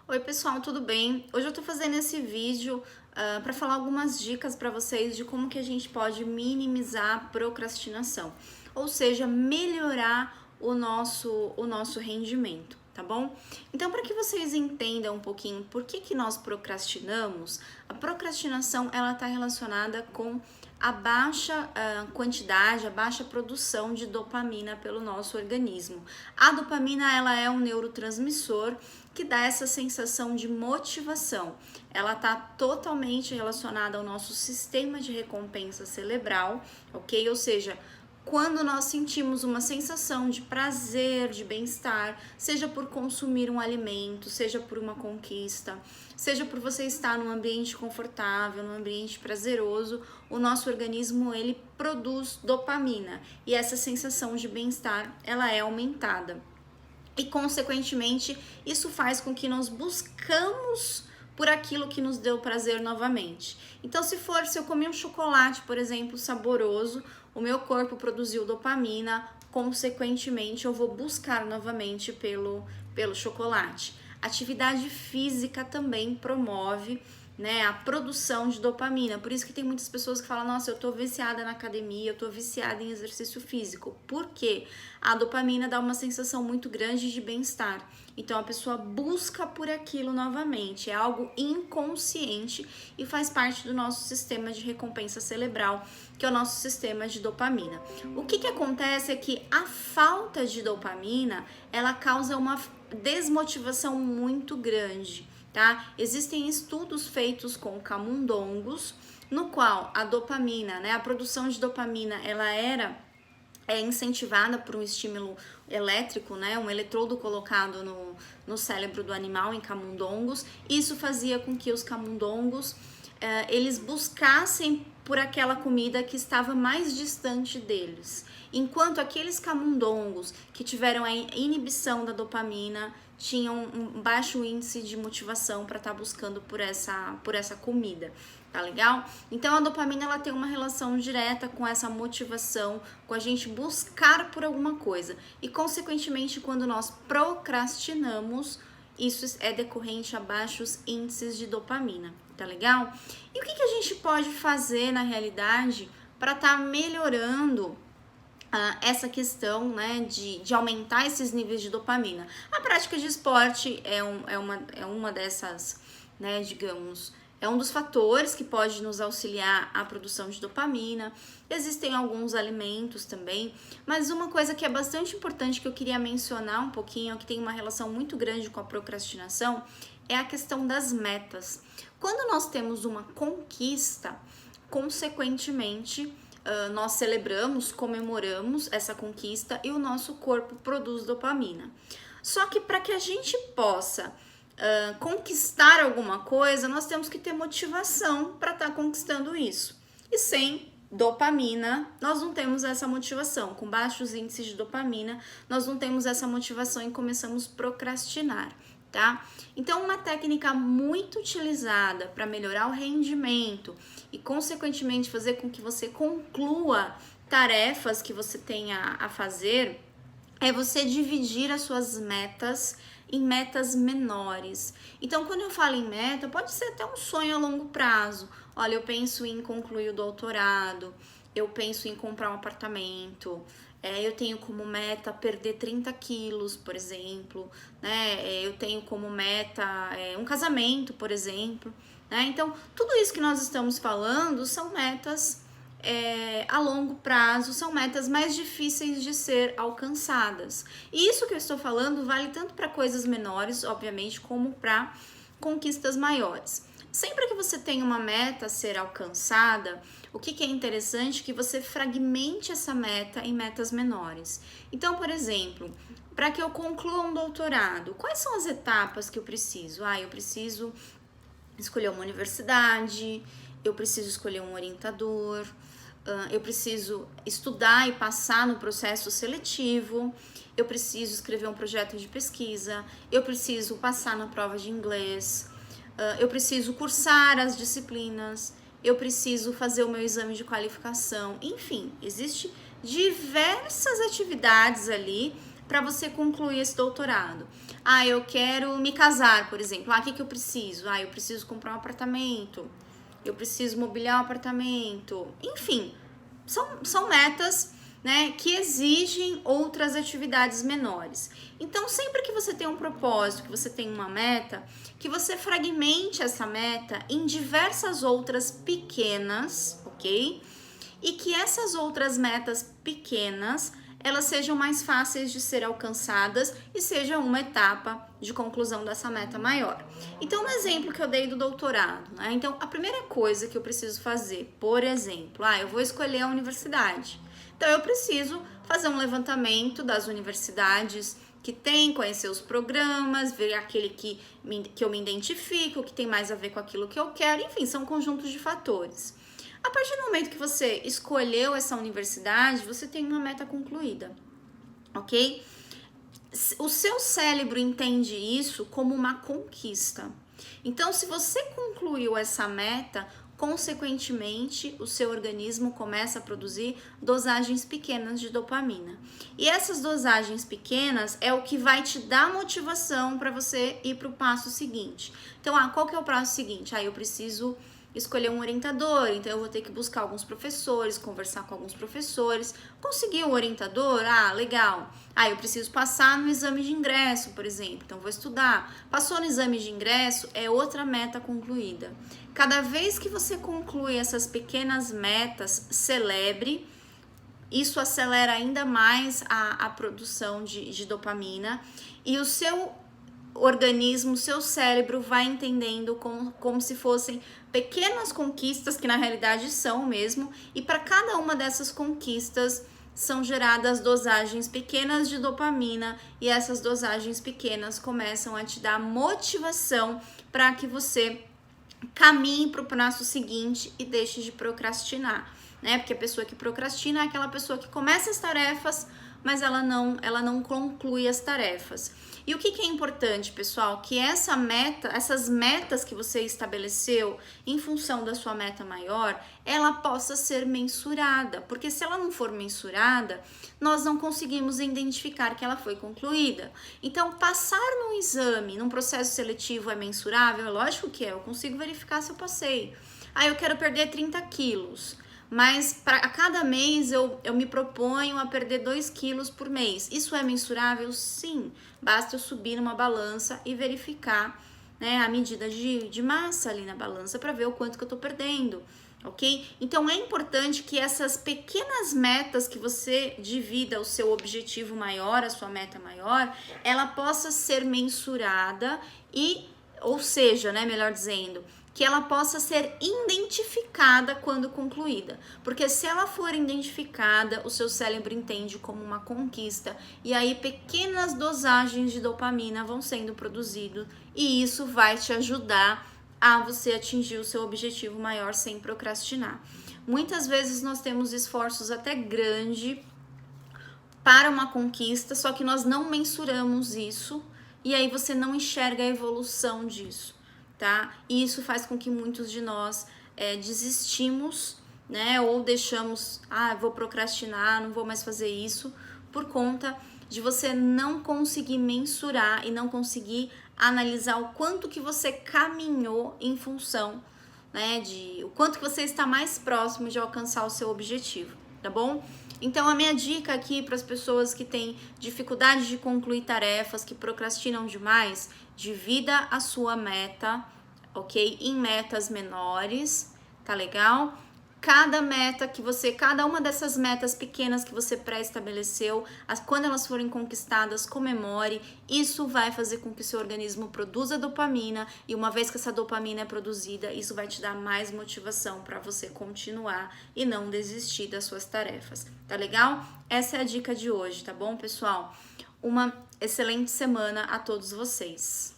Oi pessoal, tudo bem? Hoje eu tô fazendo esse vídeo para falar algumas dicas para vocês de como que a gente pode minimizar a procrastinação, ou seja, melhorar o nosso rendimento, tá bom? Então, para que vocês entendam um pouquinho por que nós procrastinamos, a procrastinação ela está relacionada com a baixa quantidade, a baixa produção de dopamina pelo nosso organismo. A dopamina ela é um neurotransmissor que dá essa sensação de motivação. Ela está totalmente relacionada ao nosso sistema de recompensa cerebral, ok? Ou seja, quando nós sentimos uma sensação de prazer, de bem-estar, seja por consumir um alimento, seja por uma conquista, seja por você estar num ambiente confortável, num ambiente prazeroso, o nosso organismo ele produz dopamina e essa sensação de bem-estar ela é aumentada. E consequentemente, isso faz com que nós buscamos por aquilo que nos deu prazer novamente. Então, se eu comer um chocolate, por exemplo, saboroso, o meu corpo produziu dopamina, consequentemente eu vou buscar novamente pelo chocolate. Atividade física também promove, né, a produção de dopamina. Por isso que tem muitas pessoas que falam, nossa, eu tô viciada na academia, eu tô viciada em exercício físico. Por quê? A dopamina dá uma sensação muito grande de bem-estar. Então a pessoa busca por aquilo novamente. É algo inconsciente e faz parte do nosso sistema de recompensa cerebral, que é o nosso sistema de dopamina. O que acontece é que a falta de dopamina, ela causa uma desmotivação muito grande. Tá? Existem estudos feitos com camundongos, no qual a dopamina, né, a produção de dopamina, ela é incentivada por um estímulo elétrico, né, um eletrodo colocado no cérebro do animal em camundongos. Isso fazia com que os camundongos eles buscassem por aquela comida que estava mais distante deles. Enquanto aqueles camundongos que tiveram a inibição da dopamina tinham um baixo índice de motivação para estar buscando por essa comida, tá legal? Então a dopamina ela tem uma relação direta com essa motivação, com a gente buscar por alguma coisa. E consequentemente, quando nós procrastinamos, isso é decorrente a baixos índices de dopamina, tá legal? E o que a gente pode fazer na realidade para estar melhorando essa questão, né, de aumentar esses níveis de dopamina? A prática de esporte é uma dessas, né, digamos, é um dos fatores que pode nos auxiliar à produção de dopamina. Existem alguns alimentos também, mas uma coisa que é bastante importante que eu queria mencionar um pouquinho, que tem uma relação muito grande com a procrastinação, é a questão das metas. Quando nós temos uma conquista, consequentemente, nós celebramos, comemoramos essa conquista e o nosso corpo produz dopamina. Só que para que a gente possa conquistar alguma coisa, nós temos que ter motivação para estar conquistando isso. E sem dopamina, nós não temos essa motivação. Com baixos índices de dopamina, nós não temos essa motivação e começamos a procrastinar. Tá? Então, uma técnica muito utilizada para melhorar o rendimento e, consequentemente, fazer com que você conclua tarefas que você tenha a fazer é você dividir as suas metas em metas menores. Então, quando eu falo em meta, pode ser até um sonho a longo prazo. Olha, eu penso em concluir o doutorado, eu penso em comprar um apartamento, eu tenho como meta perder 30 quilos, por exemplo, né? Eu tenho como meta um casamento, por exemplo, né? Então, tudo isso que nós estamos falando são metas a longo prazo, são metas mais difíceis de ser alcançadas. E isso que eu estou falando vale tanto para coisas menores, obviamente, como para conquistas maiores. Sempre que você tem uma meta a ser alcançada, o que é interessante é que você fragmente essa meta em metas menores. Então, por exemplo, para que eu conclua um doutorado, quais são as etapas que eu preciso? Eu preciso escolher uma universidade, eu preciso escolher um orientador, eu preciso estudar e passar no processo seletivo, eu preciso escrever um projeto de pesquisa, eu preciso passar na prova de inglês, eu preciso cursar as disciplinas, eu preciso fazer o meu exame de qualificação. Enfim, existem diversas atividades ali para você concluir esse doutorado. Ah, eu quero me casar, por exemplo. Ah, o que que eu preciso? Ah, eu preciso comprar um apartamento. Eu preciso mobiliar um apartamento. Enfim, são metas, né, que exigem outras atividades menores. Então, sempre que você tem um propósito, que você tem uma meta, que você fragmente essa meta em diversas outras pequenas, ok? E que essas outras metas pequenas, elas sejam mais fáceis de ser alcançadas e seja uma etapa de conclusão dessa meta maior. Então, no exemplo que eu dei do doutorado, né? Então, a primeira coisa que eu preciso fazer, por exemplo, eu vou escolher a universidade. Então, eu preciso fazer um levantamento das universidades que tem, conhecer os programas, ver aquele que eu me identifico, que tem mais a ver com aquilo que eu quero, enfim, são conjuntos de fatores. A partir do momento que você escolheu essa universidade, você tem uma meta concluída, ok? O seu cérebro entende isso como uma conquista. Então, se você concluiu essa meta, consequentemente, o seu organismo começa a produzir dosagens pequenas de dopamina. E essas dosagens pequenas é o que vai te dar motivação para você ir para o passo seguinte. Então, qual que é o passo seguinte? Eu preciso escolher um orientador, então eu vou ter que buscar alguns professores, conversar com alguns professores, conseguir um orientador, legal. Eu preciso passar no exame de ingresso, por exemplo, então vou estudar. Passou no exame de ingresso, é outra meta concluída. Cada vez que você conclui essas pequenas metas, celebre. Isso acelera ainda mais a produção de dopamina e o seu organismo, seu cérebro vai entendendo como se fossem pequenas conquistas, que na realidade são mesmo, e para cada uma dessas conquistas são geradas dosagens pequenas de dopamina e essas dosagens pequenas começam a te dar motivação para que você caminhe para o passo seguinte e deixe de procrastinar, né? Porque a pessoa que procrastina é aquela pessoa que começa as tarefas, mas ela não conclui as tarefas. E o que é importante, pessoal? Que essas metas que você estabeleceu em função da sua meta maior, ela possa ser mensurada, porque se ela não for mensurada, nós não conseguimos identificar que ela foi concluída. Então, passar num exame, num processo seletivo é mensurável? Lógico que é, eu consigo verificar se eu passei. Eu quero perder 30 quilos. Mas a cada mês eu me proponho a perder 2 quilos por mês. Isso é mensurável? Sim. Basta eu subir numa balança e verificar, né, a medida de massa ali na balança para ver o quanto que eu tô perdendo, ok? Então é importante que essas pequenas metas que você divida o seu objetivo maior, a sua meta maior, ela possa ser mensurada ou seja, né, melhor dizendo, que ela possa ser identificada quando concluída. Porque se ela for identificada, o seu cérebro entende como uma conquista e aí pequenas dosagens de dopamina vão sendo produzidas e isso vai te ajudar a você atingir o seu objetivo maior sem procrastinar. Muitas vezes nós temos esforços até grandes para uma conquista, só que nós não mensuramos isso e aí você não enxerga a evolução disso. Tá? E isso faz com que muitos de nós desistimos, né? Ou deixamos, vou procrastinar, não vou mais fazer isso, por conta de você não conseguir mensurar e não conseguir analisar o quanto que você caminhou em função, né? O quanto que você está mais próximo de alcançar o seu objetivo, tá bom? Então, a minha dica aqui para as pessoas que têm dificuldade de concluir tarefas, que procrastinam demais, divida a sua meta, ok? Em metas menores, tá legal? Cada uma dessas metas pequenas que você pré-estabeleceu, quando elas forem conquistadas, comemore. Isso vai fazer com que o seu organismo produza dopamina e uma vez que essa dopamina é produzida, isso vai te dar mais motivação para você continuar e não desistir das suas tarefas, tá legal? Essa é a dica de hoje, tá bom, pessoal? Uma excelente semana a todos vocês.